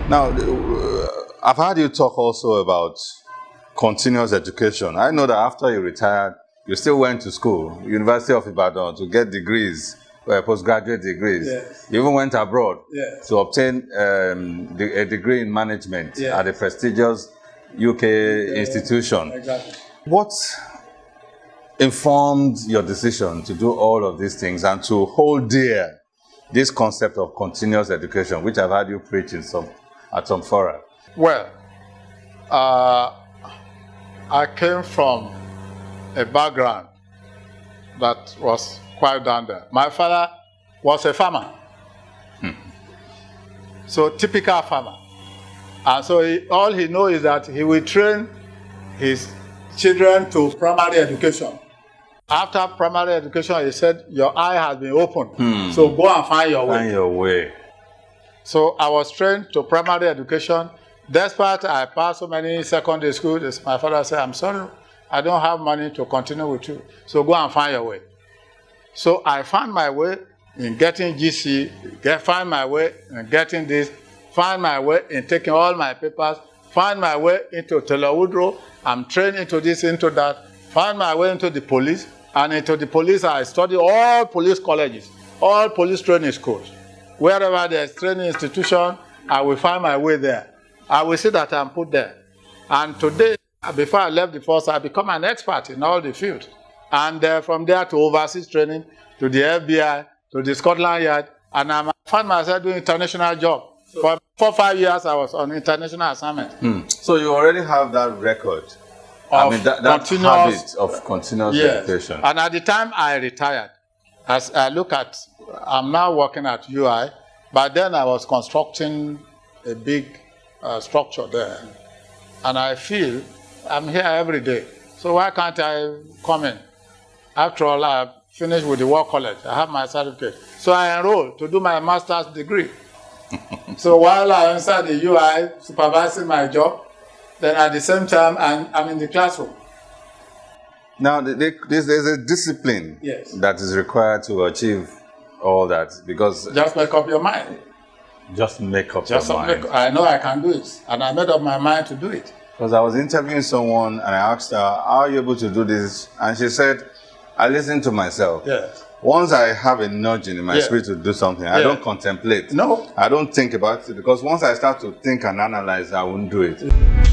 Now, I've heard you talk also about continuous education. I know that after you retired, you still went to school, University of Ibadan, to get degrees, postgraduate degrees. Yes. You even went abroad Yes. to obtain a degree in management Yes. at a prestigious UK institution. Exactly. What informed your decision to do all of these things and to hold dear this concept of continuous education, which I've heard you preach at some fora? Well, I came from a background that was quite down there. My father was a farmer. So typical farmer. And so all he knows is that he will train his children to primary education. After primary education, he said, your eye has been opened. So go and find your way. Find your way. So I was trained to primary education. Despite I passed so many secondary schools, my father said, I'm sorry, I don't have money to continue with you. So go and find your way. So I found my way in getting GC, find my way in getting this, find my way in taking all my papers, find my way into Taylor Woodrow. I'm trained into this, into that, find my way into the police. And into the police, I study all police colleges, all police training schools. Wherever there's training institution, I will find my way there. I will see that I'm put there. And today, before I left the force, I become an expert in all the fields. And from there to overseas training, to the FBI, to the Scotland Yard, and I found myself doing international job. For 4 or 5 years, I was on international assignment. So you already have that record. That habit of continuous education. And at the time I retired, as I look at, I'm now working at UI, but then I was constructing a big structure there. And I feel I'm here every day. So why can't I come in? After all, I've finished with the War College. I have my certificate. So I enrolled to do my master's degree. So while I'm inside the UI supervising my job, then at the same time, I'm in the classroom. Now, there's a discipline that is required to achieve all that, because... Just make up your mind. Just make up your mind. I know I can do it, and I made up my mind to do it. Because I was interviewing someone, and I asked her, how are you able to do this? And she said, I listen to myself. Yes. Once I have a nudge in my spirit to do something, I don't contemplate. No. I don't think about it, because once I start to think and analyze, I won't do it.